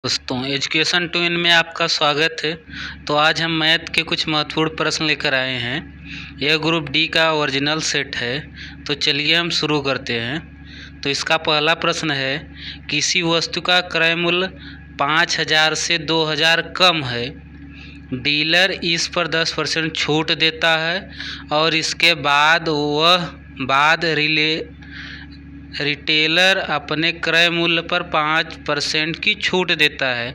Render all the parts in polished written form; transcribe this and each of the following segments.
दोस्तों education twin में आपका स्वागत है। तो आज हम मैथ के कुछ महत्वपूर्ण प्रश्न लेकर आए हैं। यह ग्रुप डी का ओरिजिनल सेट है। तो चलिए हम शुरू करते हैं। तो इसका पहला प्रश्न है, किसी वस्तु का क्रय मूल्य 5000 से 2000 कम है। डीलर इस पर 10% छूट देता है और इसके बाद रिटेलर अपने क्रय मूल्य पर 5% की छूट देता है।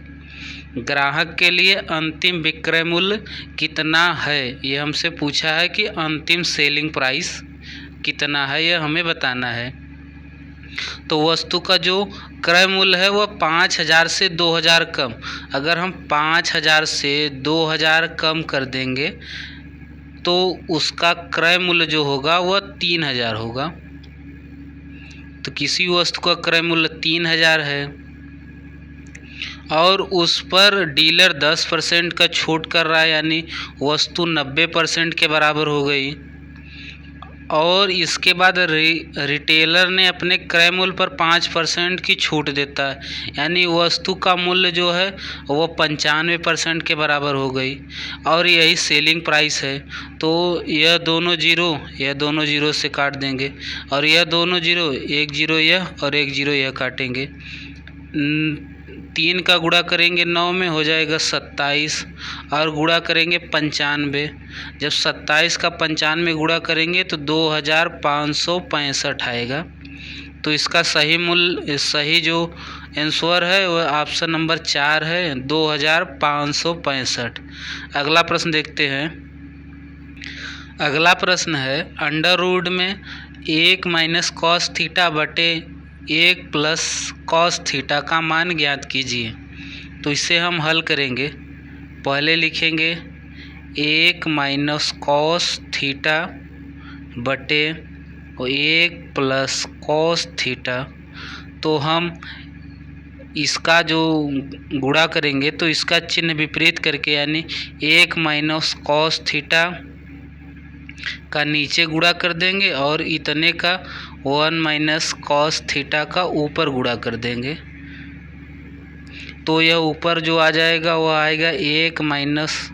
ग्राहक के लिए अंतिम विक्रय मूल्य कितना है, ये हमसे पूछा है कि अंतिम सेलिंग प्राइस कितना है, यह हमें बताना है। तो वस्तु का जो क्रय मूल्य है वह 5000 से 2000 कम। अगर हम 5000 से 2000 कम कर देंगे तो उसका क्रय मूल्य जो होगा वह 3000 होगा। तो किसी वस्तु का क्रय मूल्य 3000 है और उस पर डीलर 10% का छूट कर रहा है, यानी वस्तु 90% के बराबर हो गई। और इसके बाद रिटेलर ने अपने क्रय मूल्य पर 5% की छूट देता है, यानी वस्तु का मूल्य जो है वो 95% के बराबर हो गई और यही सेलिंग प्राइस है। तो यह दोनों जीरो से काट देंगे और यह दोनों जीरो, एक जीरो यह और एक जीरो यह काटेंगे। 3 का गुणा करेंगे 9 में हो जाएगा 27 और गुणा करेंगे 95। जब 27 का 95 गुणा करेंगे तो 2565 आएगा। तो इसका सही जो आंसर है वह ऑप्शन नंबर 4 है, 2565। अगला प्रश्न देखते हैं। अगला प्रश्न है, अंडर रूट में 1 माइनस कॉस थीटा बटे 1 प्लस कॉस थीटा का मान ज्ञात कीजिए। तो इसे हम हल करेंगे। पहले लिखेंगे 1 माइनस कॉस थीटा बटे 1 प्लस कॉस थीटा। तो हम इसका जो गुणा करेंगे तो इसका चिन्ह विपरीत करके, यानी 1 माइनस कॉस थीटा का नीचे गुणा कर देंगे और इतने का 1 माइनस कॉस थीटा का ऊपर गुणा कर देंगे। तो यह ऊपर जो आ जाएगा वह आएगा 1 माइनस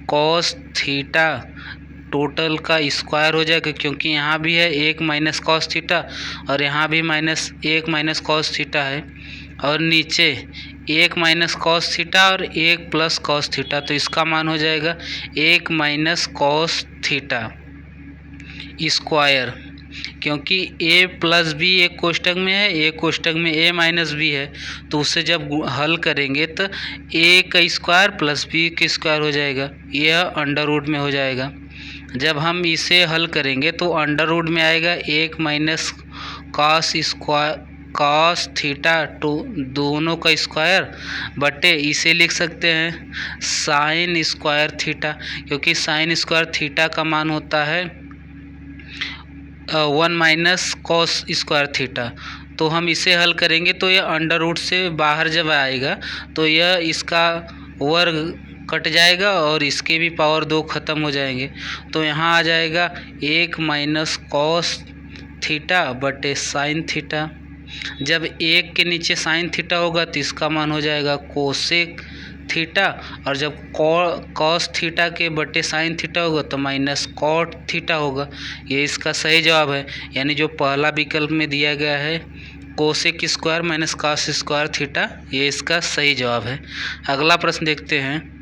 कॉस थीटा, टोटल का स्क्वायर हो जाएगा क्योंकि यहाँ भी है 1 माइनस कॉस थीटा और यहाँ भी 1 माइनस कॉस थीटा है, और नीचे 1 माइनस कॉस थीटा और 1 प्लस कॉस थीटा। तो इसका मान हो जाएगा 1 माइनस कॉस थीटा स्क्वायर, क्योंकि a प्लस बी एक कोष्टक में है, एक कोष्टक में a माइनस बी है। तो उससे जब हल करेंगे तो a का स्क्वायर प्लस b का स्क्वायर हो जाएगा, यह अंडर रूट में हो जाएगा। जब हम इसे हल करेंगे तो अंडर रूट में आएगा 1 माइनस कॉस थीटा दोनों का स्क्वायर बटे, इसे लिख सकते हैं साइन स्क्वायर थीटा, क्योंकि साइन स्क्वायर थीटा का मान होता है 1 माइनस कॉस स्क्वायर थीटा। तो हम इसे हल करेंगे तो यह अंडर रूट से बाहर जब आएगा तो यह इसका वर्ग कट जाएगा और इसके भी पावर 2 ख़त्म हो जाएंगे। तो यहाँ आ जाएगा 1 माइनस कॉस थीटा बटे साइन थीटा। जब 1 के नीचे साइन थीटा होगा तो इसका मान हो जाएगा कोसेक थीटा, और जब कॉस थीटा के बटे साइन थीटा होगा तो माइनस कॉट थीटा होगा। ये इसका सही जवाब है, यानी जो पहला विकल्प में दिया गया है cosec square minus cos square theta, ये इसका सही जवाब है। अगला प्रश्न देखते हैं।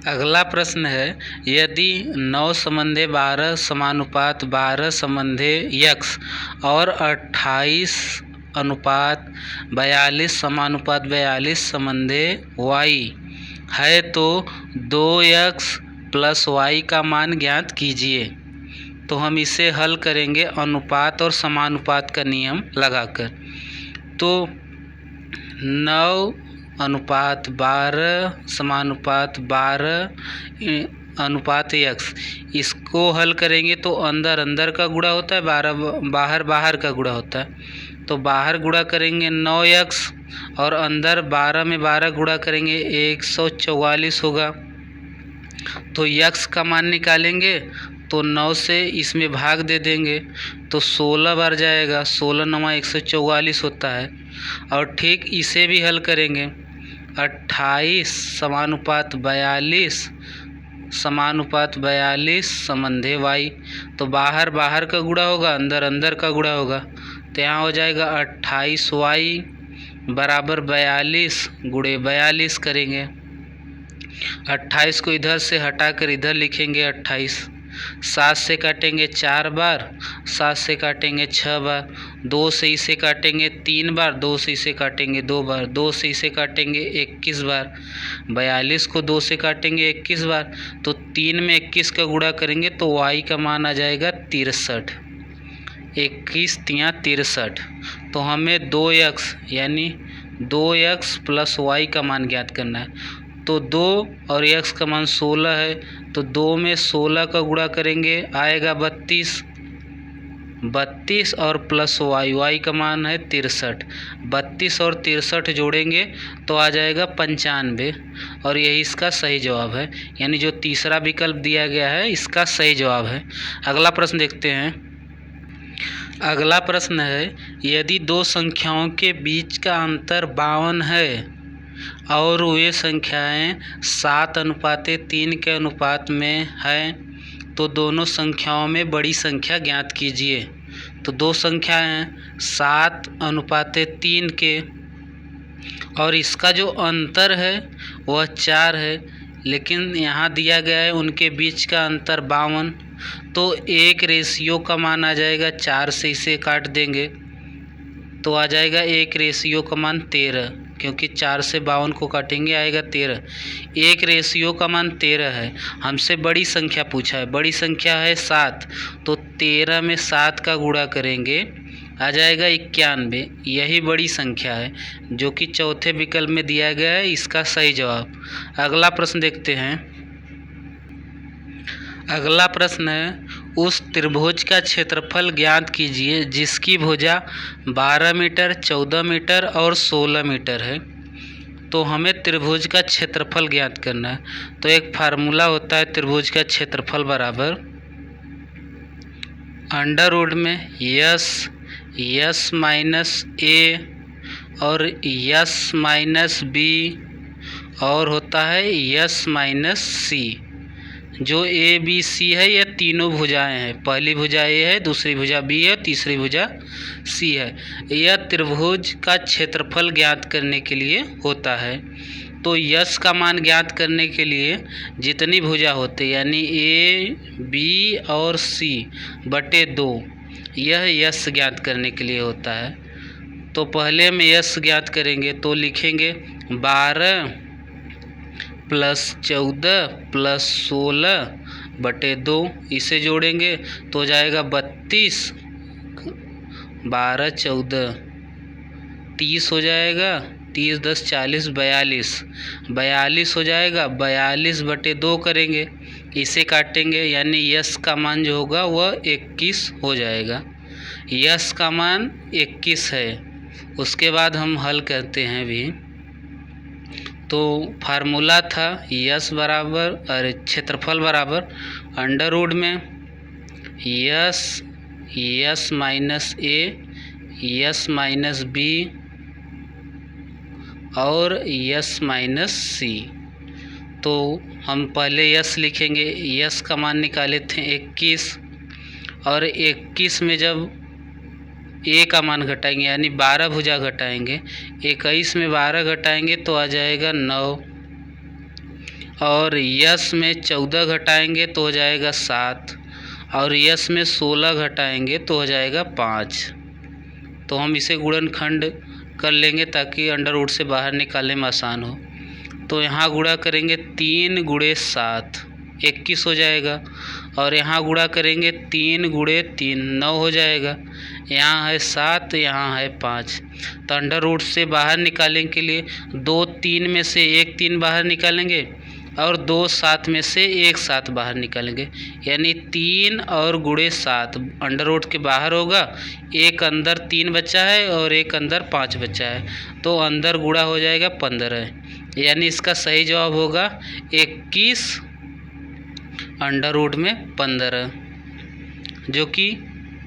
अगला प्रश्न है, यदि 9 संबंधे 12 समानुपात 12 संबंधे x और 28 अनुपात 42 समानुपात 42 संबंधे y है तो 2x प्लस y का मान ज्ञात कीजिए। तो हम इसे हल करेंगे अनुपात और समानुपात का नियम लगाकर। तो 9 अनुपात 12 समानुपात 12 अनुपात x, इसको हल करेंगे तो अंदर अंदर का गुणा होता है, बाहर बाहर का गुणा होता है। तो बाहर गुणा करेंगे 9x और अंदर 12 में 12 गुणा करेंगे 144 होगा। तो x का मान निकालेंगे तो 9 से इसमें भाग दे देंगे तो 16 बार जाएगा, 16 9 144 होता है। और ठीक इसे भी हल करेंगे। 28 समानुपात 42 संबंधे y। तो बाहर बाहर का गुणा होगा, अंदर अंदर का गुणा होगा। तो यहाँ हो जाएगा 28y बराबर 42 गुणे 42 करेंगे। 28 को इधर से हटाकर इधर लिखेंगे 28। 7 से काटेंगे 4 बार, 7 से काटेंगे 6 बार, 2 से इसे काटेंगे 3 बार, 2 से इसे काटेंगे 2 बार, 2 से इसे काटेंगे 21 बार। 42 को 2 से काटेंगे 21 बार, तो 3 में 21 का गुणा करेंगे तो y का मान आ जाएगा 63। 21 तियाँ 63। तो हमें 2x यानी 2x प्लस y का मान ज्ञात करना है। तो 2 और x का मान 16 है, तो 2 में 16 का गुणा करेंगे आएगा 32 और प्लस y का मान है 63। 32 और 63 जोड़ेंगे तो आ जाएगा 95 और यही इसका सही जवाब है। यानी जो तीसरा विकल्प दिया गया है इसका सही जवाब है। अगला प्रश्न देखते हैं। अगला प्रश्न है, यदि दो संख्याओं के बीच का अंतर 52 है और वे संख्याएं 7:3 के अनुपात में हैं, तो दोनों संख्याओं में बड़ी संख्या ज्ञात कीजिए। तो दो संख्याएं हैं 7:3 के और इसका जो अंतर है वह 4 है, लेकिन यहाँ दिया गया है उनके बीच का अंतर 52। तो एक रेशियो का मान आ जाएगा 4 से इसे काट देंगे तो आ जाएगा एक रेशियो का मान 13, क्योंकि 4 से 52 को काटेंगे आएगा 13। एक रेशियो का मान 13 है। हमसे बड़ी संख्या पूछा है, बड़ी संख्या है 7, तो 13 में 7 का गुणा करेंगे आ जाएगा 91। यही बड़ी संख्या है जो कि चौथे विकल्प में दिया गया है, इसका सही जवाब। अगला प्रश्न देखते हैं। अगला प्रश्न है, उस त्रिभुज का क्षेत्रफल ज्ञात कीजिए जिसकी भुजा 12 मीटर, 14 मीटर और 16 मीटर है। तो हमें त्रिभुज का क्षेत्रफल ज्ञात करना है। तो एक फार्मूला होता है त्रिभुज का क्षेत्रफल बराबर अंडर रूट में यस माइनस ए और यस माइनस बी और होता है यस माइनस सी। जो ए बी सी है यह तीनों भुजाएं हैं। पहली भुजा ए है, दूसरी भुजा बी है, तीसरी भुजा सी है। यह त्रिभुज का क्षेत्रफल ज्ञात करने के लिए होता है। तो यस का मान ज्ञात करने के लिए जितनी भुजा होते यानी ए बी और सी बटे 2, यह यस ज्ञात करने के लिए होता है। तो पहले हम यस ज्ञात करेंगे तो लिखेंगे 12 प्लस 14 प्लस 16 बटे 2, इसे जोड़ेंगे तो हो जाएगा 32, 12 14 30 हो जाएगा, 30 10 40 42 हो जाएगा। 42 बटे 2 करेंगे, इसे काटेंगे यानी यस का मान जो होगा वह 21 हो जाएगा। यस का मान 21 है। उसके बाद हम हल करते हैं भी। तो फार्मूला था यस बराबर और क्षेत्रफल बराबर अंडर रूट में यस माइनस ए, यस माइनस बी और यस माइनस सी। तो हम पहले यस लिखेंगे। यस का मान निकाले थे 21 और 21 में जब ए का मान घटाएंगे यानी 12 भुजा घटाएंगे, 21 में 12 घटाएंगे तो आ जाएगा 9 और यस में 14 घटाएंगे तो हो जाएगा 7 और यस में 16 घटाएंगे तो हो जाएगा 5। तो हम इसे गुणनखंड कर लेंगे ताकि अंडर रूट से बाहर निकालने में आसान हो। तो यहाँ गुणा करेंगे 3 गुणे 7 21 हो जाएगा और यहाँ गुणा करेंगे 3 गुणे 3 9 हो जाएगा। यहाँ है 7, यहाँ है 5। तो अंडर रूट से बाहर निकालने के लिए 2 3 में से 1 3 बाहर निकालेंगे और 2 7 में से 1 7 बाहर निकालेंगे, यानी 3 और गुणे 7 अंडर रूट के बाहर होगा। एक अंदर 3 बचा है और एक अंदर 5 बचा है, तो अंदर गुणा हो जाएगा 15, यानी इसका सही जवाब होगा 21 अंडर रूट में 15, जो कि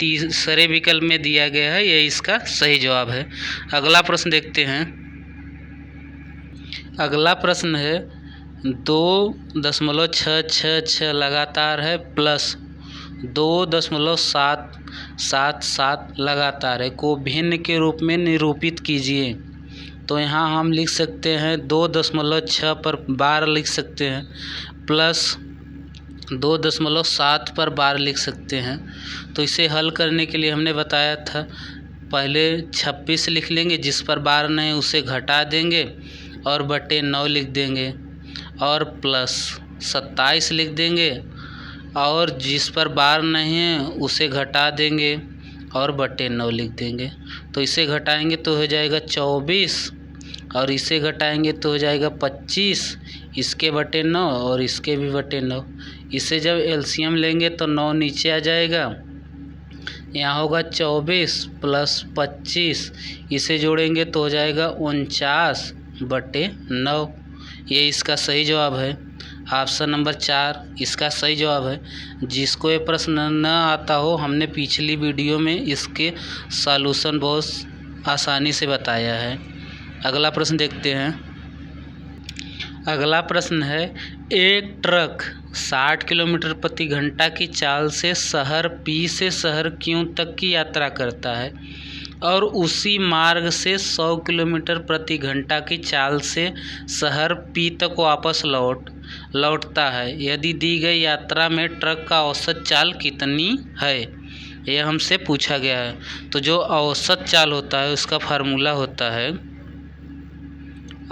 तीसरे विकल्प में दिया गया है, यही इसका सही जवाब है। अगला प्रश्न देखते हैं। अगला प्रश्न है 2.666 लगातार है प्लस 2.777 लगातार है को भिन्न के रूप में निरूपित कीजिए। तो यहाँ हम लिख सकते हैं 2.6 पर बार लिख सकते हैं, प्लस 2.7 पर बार लिख सकते हैं। तो इसे हल करने के लिए हमने बताया था, पहले 26 लिख लेंगे, जिस पर बार नहीं उसे घटा देंगे और बटे 9 लिख देंगे, और प्लस 27 लिख देंगे और जिस पर बार नहीं है उसे घटा देंगे और बटे 9 लिख देंगे। तो इसे घटाएंगे तो हो जाएगा 24 और इसे घटाएंगे तो हो जाएगा 25, इसके बटे 9 और इसके भी बटे 9। इसे जब एलसीएम लेंगे तो 9 नीचे आ जाएगा, यहाँ होगा 24 प्लस 25, इसे जोड़ेंगे तो हो जाएगा 49 बटे 9। ये इसका सही जवाब है। ऑप्शन नंबर 4 इसका सही जवाब है। जिसको ये प्रश्न न आता हो, हमने पिछली वीडियो में इसके सॉल्यूशन बहुत आसानी से बताया है। अगला प्रश्न देखते हैं। अगला प्रश्न है, एक ट्रक 60 किलोमीटर प्रति घंटा की चाल से शहर P से शहर Q तक की यात्रा करता है और उसी मार्ग से 100 किलोमीटर प्रति घंटा की चाल से शहर P तक वापस लौटता है। यदि दी गई यात्रा में ट्रक का औसत चाल कितनी है, यह हमसे पूछा गया है। तो जो औसत चाल होता है उसका फार्मूला होता है,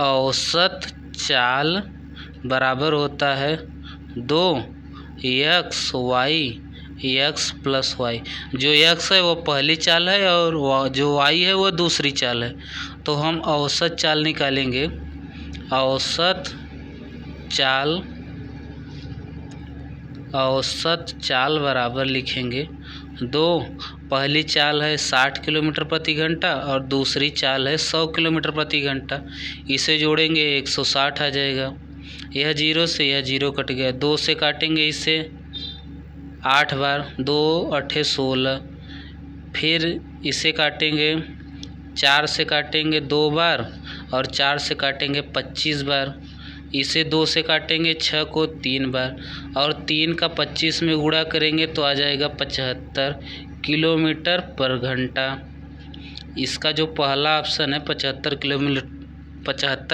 औसत चाल बराबर होता है 2x प्लस वाई। जो x है वो पहली चाल है और जो y है वो दूसरी चाल है। तो हम औसत चाल निकालेंगे। औसत चाल बराबर लिखेंगे 2, पहली चाल है 60 किलोमीटर प्रति घंटा और दूसरी चाल है 100 किलोमीटर प्रति घंटा। इसे जोड़ेंगे 160 आ जाएगा। यह 0 से यह 0 कट गया, 2 से काटेंगे इसे 8 बार, 2 8 16, फिर इसे काटेंगे 4 से काटेंगे 2 बार और 4 से काटेंगे 25 बार। इसे 2 से काटेंगे 6 को 3 बार और 3 का 25 में गुणा करेंगे तो आ जाएगा 75 किलोमीटर पर घंटा। इसका जो पहला ऑप्शन है 75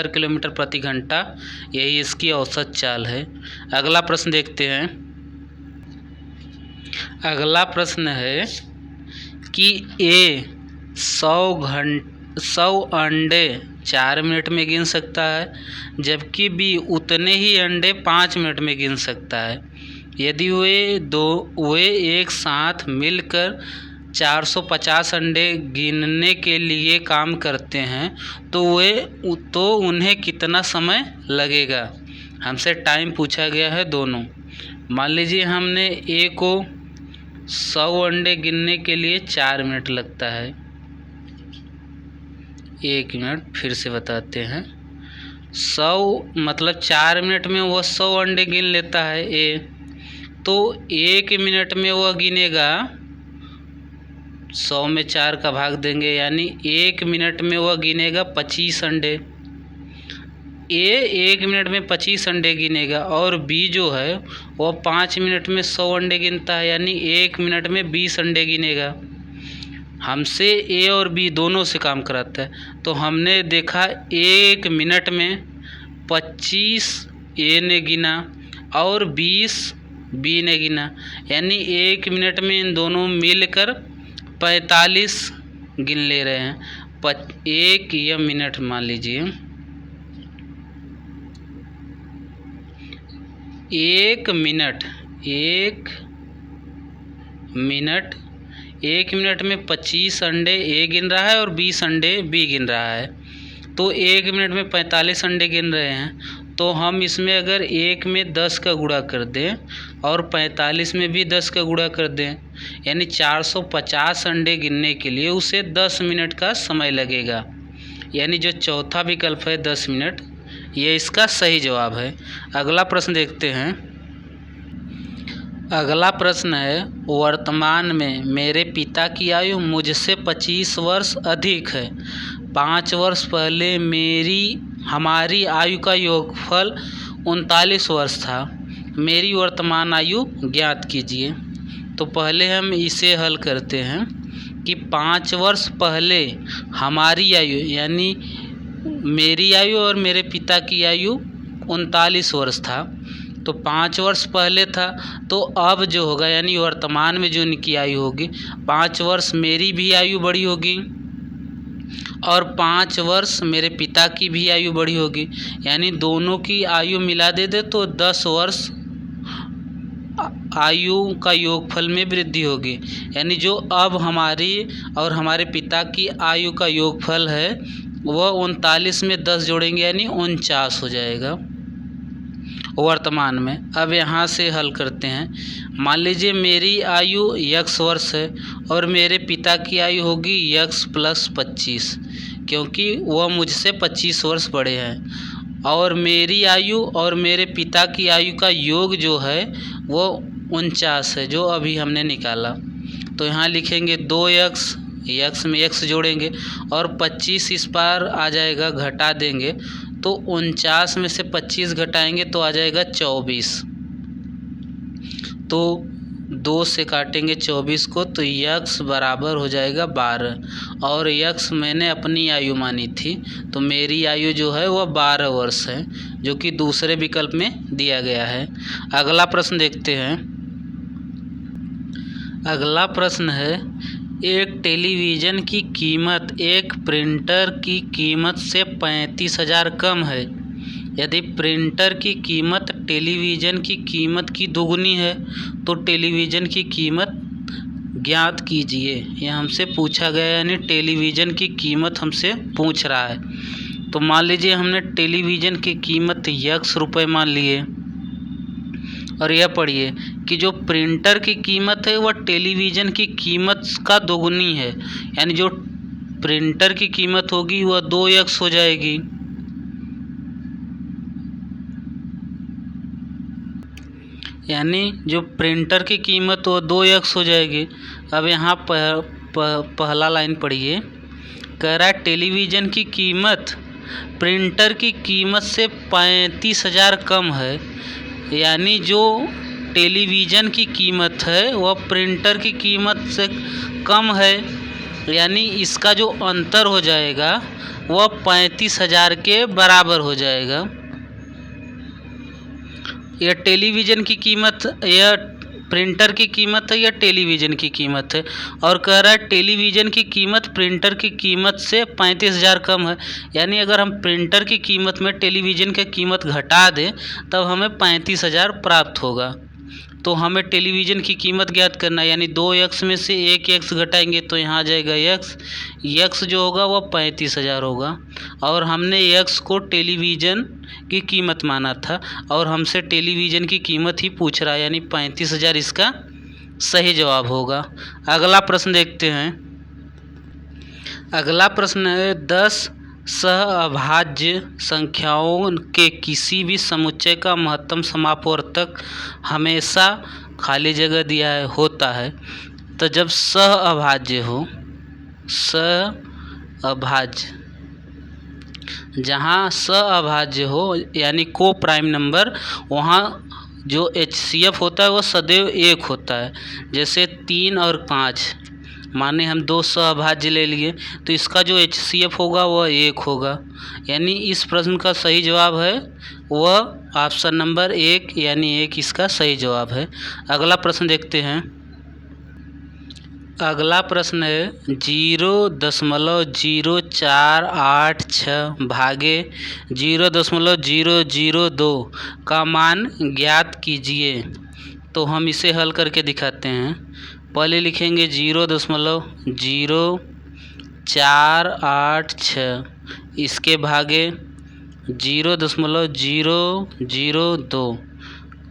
किलोमीटर प्रति घंटा, यही इसकी औसत चाल है। अगला प्रश्न देखते हैं। अगला प्रश्न है कि A 100 अंडे 4 मिनट में गिन सकता है, जबकि B उतने ही अंडे 5 मिनट में गिन सकता है। यदि वे एक साथ मिलकर 450 अंडे गिनने के लिए काम करते हैं तो उन्हें कितना समय लगेगा। हमसे टाइम पूछा गया है दोनों। मान लीजिए हमने A को 100 अंडे गिनने के लिए 4 मिनट लगता है। 1 मिनट फिर से बताते हैं। 100 मतलब 4 मिनट में वह 100 अंडे गिन लेता है A, तो 1 मिनट में वह गिनेगा 100 में 4 का भाग देंगे, यानी 1 मिनट में वह गिनेगा 25 अंडे। A 1 मिनट में 25 अंडे गिनेगा और B जो है वह 5 मिनट में 100 अंडे गिनता है, यानी 1 मिनट में 20 अंडे गिनेगा। हमसे A और B दोनों से काम कराता है, तो हमने देखा 1 मिनट में 25 A ने गिना और 20 B ने गिना, यानी 1 मिनट में इन दोनों मिलकर 45 गिन ले रहे हैं। 1 या मिनट मान लीजिए, 1 मिनट में 25 अंडे A गिन रहा है और 20 अंडे B गिन रहा है, तो 1 मिनट में 45 अंडे गिन रहे हैं। तो हम इसमें अगर 1 में 10 का गुणा कर दें और 45 में भी 10 का गुणा कर दें, यानी 450 अंडे गिनने के लिए उसे 10 मिनट का समय लगेगा, यानी जो चौथा विकल्प है 10 मिनट, ये इसका सही जवाब है। अगला प्रश्न देखते हैं। अगला प्रश्न है, वर्तमान में मेरे पिता की आयु मुझसे 25 वर्ष अधिक है। 5 वर्ष पहले हमारी आयु का योगफल 39 वर्ष था। मेरी वर्तमान आयु ज्ञात कीजिए। तो पहले हम इसे हल करते हैं कि 5 वर्ष पहले हमारी आयु यानी मेरी आयु और मेरे पिता की आयु 39 वर्ष था। तो 5 वर्ष पहले था, तो अब जो होगा यानी वर्तमान में जो इनकी आयु होगी, 5 वर्ष मेरी भी आयु बड़ी होगी और 5 वर्ष मेरे पिता की भी आयु बड़ी होगी। यानी दोनों की आयु मिला दे तो 10 वर्ष आयु का योगफल में वृद्धि होगी। यानी जो अब हमारी और हमारे पिता की आयु का योगफल है वह 39 में 10 जोड़ेंगे यानी 49 हो जाएगा वर्तमान में। अब यहाँ से हल करते हैं। मान लीजिए मेरी आयु x वर्ष है और मेरे पिता की आयु होगी x + 25, क्योंकि वह मुझसे 25 वर्ष बड़े हैं। और मेरी आयु और मेरे पिता की आयु का योग जो है वो 49 है, जो अभी हमने निकाला। तो यहाँ लिखेंगे 2x, x में x जोड़ेंगे और 25 इस पार आ जाएगा, घटा देंगे तो 49 में से 25 घटाएंगे तो आ जाएगा 24। तो 2 से काटेंगे 24 को तो x बराबर हो जाएगा 12 और x मैंने अपनी आयु मानी थी, तो मेरी आयु जो है वह 12 वर्ष है, जो कि दूसरे विकल्प में दिया गया है। अगला प्रश्न देखते हैं। अगला प्रश्न है, एक टेलीविज़न की कीमत एक प्रिंटर की कीमत से 35,000 कम है। यदि प्रिंटर की कीमत टेलीविज़न की कीमत की दोगुनी है तो टेलीविज़न की कीमत ज्ञात कीजिए। यह हमसे पूछा गया है, यानी टेलीविज़न की कीमत हमसे पूछ रहा है। तो मान लीजिए हमने टेलीविज़न की कीमत x रुपये मान लिए और यह पढ़िए कि जो प्रिंटर की कीमत है वह टेलीविज़न की कीमत का दोगुनी है। यानी जो प्रिंटर की कीमत होगी वह 2x हो जाएगी। यानी जो प्रिंटर की कीमत वो 2x हो जाएगी। अब यहाँ पहला लाइन पढ़िए, कह रहा है टेलीविज़न की कीमत प्रिंटर की कीमत से 35,000 कम है। यानी जो टेलीविज़न की कीमत है वह प्रिंटर की कीमत से कम है, यानी इसका जो अंतर हो जाएगा वह 35,000 के बराबर हो जाएगा। यह टेलीविज़न की कीमत, यह प्रिंटर की कीमत है या टेलीविज़न की कीमत है, और कह रहा है टेलीविज़न की कीमत प्रिंटर की कीमत से 35,000 कम है। यानी अगर हम प्रिंटर की कीमत में टेलीविज़न की कीमत घटा दें तब हमें 35,000 प्राप्त होगा। तो हमें टेलीविज़न की कीमत ज्ञात करना है, यानी 2x में से 1x घटाएंगे तो यहाँ आ जाएगा x जो होगा वह 35,000 होगा। और हमने x को टेलीविज़न की कीमत माना था और हमसे टेलीविज़न की कीमत ही पूछ रहा है, यानी 35,000 इसका सही जवाब होगा। अगला प्रश्न देखते हैं। अगला प्रश्न है, 10 सहअभाज्य संख्याओं के किसी भी समुच्चय का महत्तम समापवर्तक हमेशा खाली जगह दिया है होता है। तो जब सहअभाज्य हो, सहअभाज्य, जहाँ सहअभाज्य हो यानी को प्राइम नंबर, वहाँ जो HCF होता है वह सदैव 1 होता है। जैसे 3 और 5, माने हम 2 सहअभाज्य ले लिए तो इसका जो HCF होगा वह 1 होगा। यानी इस प्रश्न का सही जवाब है वह ऑप्शन नंबर 1, यानी 1 इसका सही जवाब है। अगला प्रश्न देखते हैं। अगला प्रश्न है, 0.0486 भागे 0.002 का मान ज्ञात कीजिए। तो हम इसे हल करके दिखाते हैं। पहले लिखेंगे 0.0486, इसके भागे 0.002।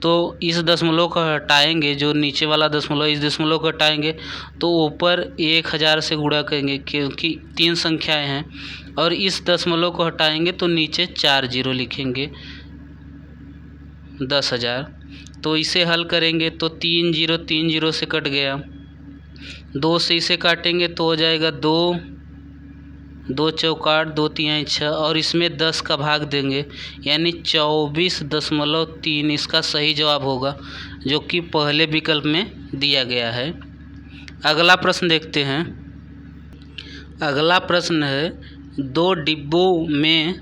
तो इस दशमलव को हटाएंगे, जो नीचे वाला दशमलव इस दशमलव को हटाएंगे तो ऊपर 1000 से गुणा करेंगे, क्योंकि 3 संख्याएं हैं, और इस दशमलव को हटाएंगे तो नीचे 4 0 लिखेंगे 10,000। तो इसे हल करेंगे तो 3 0 3 0 से कट गया, 2 से इसे काटेंगे तो हो जाएगा 2 2 चौकाट 2 तिहाई 6 और इसमें 10 का भाग देंगे यानी 24.3 इसका सही जवाब होगा, जो कि पहले विकल्प में दिया गया है। अगला प्रश्न देखते हैं। अगला प्रश्न है 2 डिब्बों में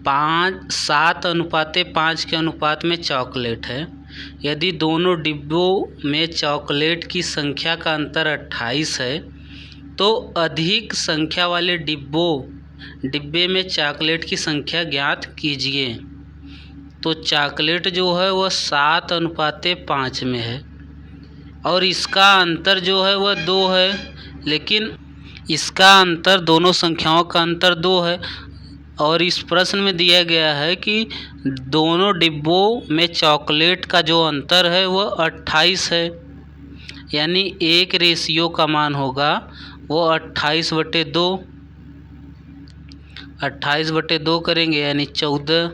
7:5 के अनुपात में चॉकलेट है। यदि दोनों डिब्बों में चॉकलेट की संख्या का अंतर 28 है तो अधिक संख्या वाले डिब्बे में चॉकलेट की संख्या ज्ञात कीजिए। तो चॉकलेट जो है वह 7:5 में है और इसका अंतर जो है वह 2 है, लेकिन इसका अंतर दोनों संख्याओं का अंतर 2 है और इस प्रश्न में दिया गया है कि दोनों डिब्बों में चॉकलेट का जो अंतर है वह 28 है, यानी 1 रेशियो का मान होगा वो 28/2। 28/2 करेंगे यानी 14।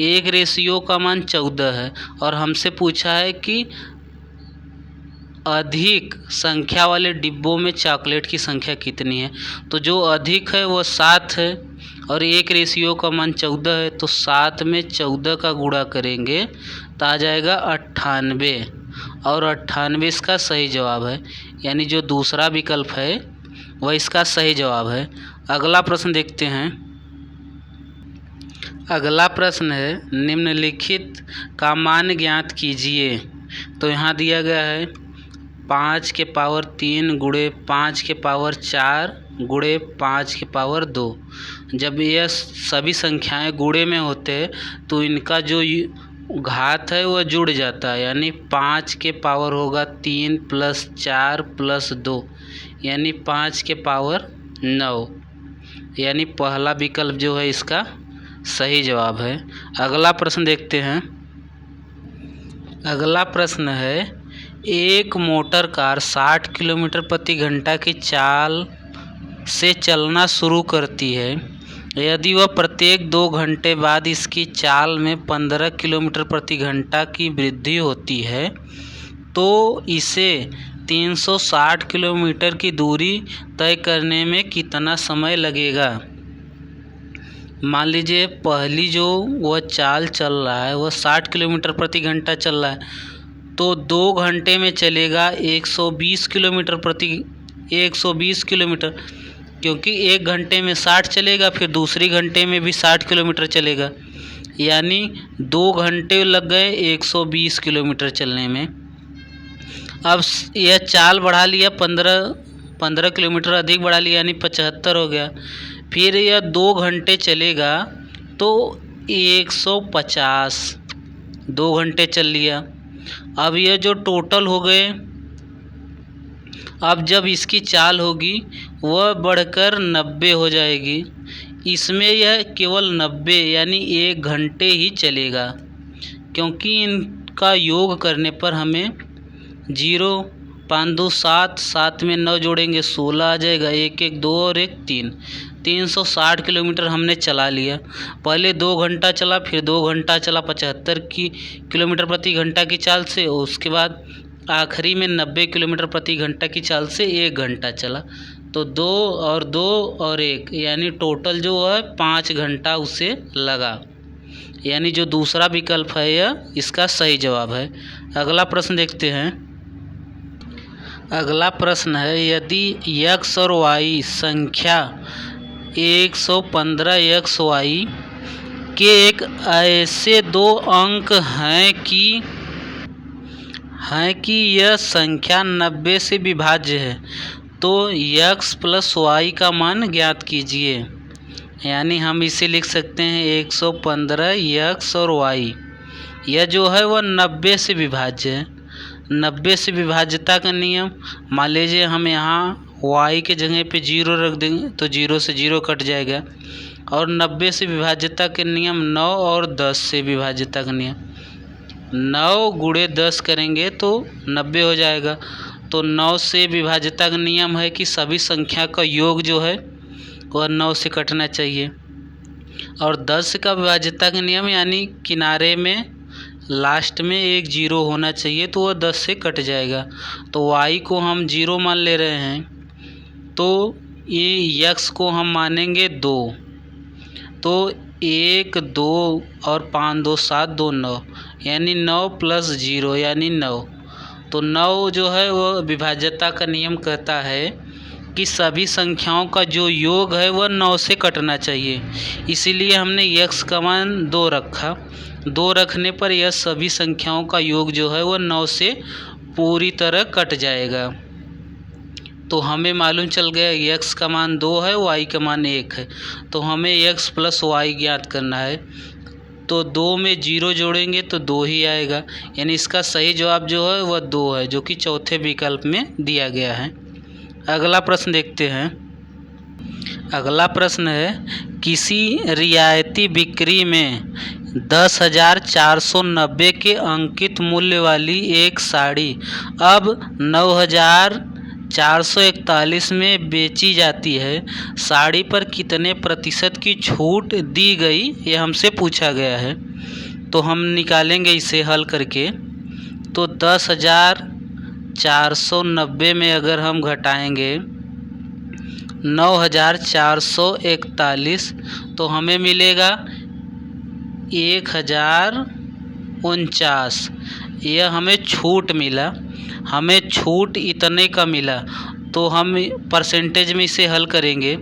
1 रेशियो का मान 14 है और हमसे पूछा है कि अधिक संख्या वाले डिब्बों में चॉकलेट की संख्या कितनी है। तो जो अधिक है वो 7 है और 1 रेशियो का मान 14 है, तो 7 में 14 का गुणा करेंगे तो आ जाएगा 98 और 98 इसका सही जवाब है, यानी जो दूसरा विकल्प है वह इसका सही जवाब है। अगला प्रश्न देखते हैं। अगला प्रश्न है निम्नलिखित का मान ज्ञात कीजिए। तो यहाँ दिया गया है 5 के पावर 3 गुणे 5 के पावर 4 गुणे 5 के पावर 2। जब यह सभी संख्याएं गुणे में होते हैं तो इनका जो घात है वह जुड़ जाता है, यानी 5 के पावर होगा 3 + 4 + 2 यानी 5 के पावर 9, यानी पहला विकल्प जो है इसका सही जवाब है। अगला प्रश्न देखते हैं। अगला प्रश्न है एक मोटर कार 60 किलोमीटर प्रति घंटा की चाल से चलना शुरू करती है। यदि वह प्रत्येक 2 घंटे बाद इसकी चाल में 15 किलोमीटर प्रति घंटा की वृद्धि होती है तो इसे 360 किलोमीटर की दूरी तय करने में कितना समय लगेगा। मान लीजिए पहली जो वह चाल चल रहा है वह 60 किलोमीटर प्रति घंटा चल रहा है, तो 2 घंटे में चलेगा 120 किलोमीटर, क्योंकि 1 घंटे में 60 चलेगा, फिर दूसरी घंटे में भी 60 किलोमीटर चलेगा, यानी 2 घंटे लग गए 120 किलोमीटर चलने में। अब यह चाल बढ़ा लिया 15 किलोमीटर अधिक बढ़ा लिया, यानी 75 हो गया। फिर यह 2 घंटे चलेगा तो 150, 2 घंटे चल लिया। अब यह जो टोटल हो गए, अब जब इसकी चाल होगी वह बढ़कर 90 हो जाएगी। इसमें यह केवल 90 यानी 1 घंटे ही चलेगा, क्योंकि इनका योग करने पर हमें 0 5 2 7 7 में 9 जोड़ेंगे 16 आ जाएगा, 1 1 2 और 1 3, 360 किलोमीटर हमने चला लिया। पहले 2 घंटा चला, फिर 2 घंटा चला 75 किलोमीटर प्रति घंटा की चाल से, उसके बाद आखिरी में 90 किलोमीटर प्रति घंटा की चाल से 1 घंटा चला। तो 2 और 1 यानी टोटल जो है 5 घंटा उसे लगा, यानी जो दूसरा विकल्प है यह इसका सही जवाब है। अगला प्रश्न देखते हैं। अगला प्रश्न है यदि x और y संख्या 115 XY के एक ऐसे 2 अंक हैं कि यह संख्या 90 से विभाज्य है, तो x + y का मान ज्ञात कीजिए। यानी हम इसे लिख सकते हैं 115 x और y, यह जो है वह 90 से विभाज्य है। 90 से विभाज्यता का नियम, मान लीजिए हम यहाँ y के जगह पे 0 रख देंगे तो 0 से 0 कट जाएगा, और 90 से विभाज्यता के नियम 9 और 10 से विभाज्यता का नियम, 9 गुणे 10 करेंगे तो 90 हो जाएगा। तो 9 से विभाज्यता का नियम है कि सभी संख्या का योग जो है वह 9 से कटना चाहिए, और 10 का विभाज्यता का नियम यानी किनारे में लास्ट में एक जीरो होना चाहिए तो वह 10 से कट जाएगा। तो y को हम 0 मान ले रहे हैं, तो ये x को हम मानेंगे 2। तो 1 2 और 5 2 7 2 9, यानी 9 + 0 यानी 9। तो 9 जो है वो विभाज्यता का नियम कहता है कि सभी संख्याओं का जो योग है वह 9 से कटना चाहिए। इसीलिए हमने x का मान 2 रखा। 2 रखने पर यह सभी संख्याओं का योग जो है वह 9 से पूरी तरह कट जाएगा। तो हमें मालूम चल गया x का मान 2 है, y का मान 1 है। तो हमें x + y ज्ञात करना है। तो 2 में 0 जोड़ेंगे तो 2 ही आएगा, यानी इसका सही जवाब जो है वह 2 है, जो कि चौथे विकल्प में दिया गया है। अगला प्रश्न देखते हैं। अगला प्रश्न है, किसी रियायती बिक्री में 10,490 के अंकित मूल्य वाली एक साड़ी अब 9,441 में बेची जाती है। साड़ी पर कितने प्रतिशत की छूट दी गई, ये हमसे पूछा गया है। तो हम निकालेंगे इसे हल करके। तो 10,490 में अगर हम घटाएंगे 9,441 तो हमें मिलेगा 1,049। यह हमें छूट मिला, हमें छूट इतने का मिला। तो हम परसेंटेज में इसे हल करेंगे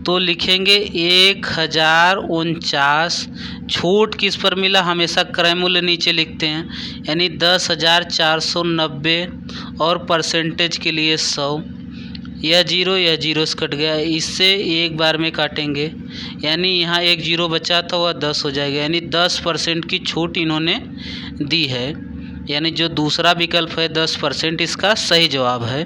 तो लिखेंगे 1,049। छूट किस पर मिला, हमेशा क्रय मूल्य नीचे लिखते हैं, यानी 10,490 और परसेंटेज के लिए 100। यह जीरो से कट गया, इससे एक बार में काटेंगे, यानी यहाँ एक जीरो बचा था वह 10 हो जाएगा, यानी 10% की छूट इन्होंने दी है। यानी जो दूसरा विकल्प है 10% इसका सही जवाब है।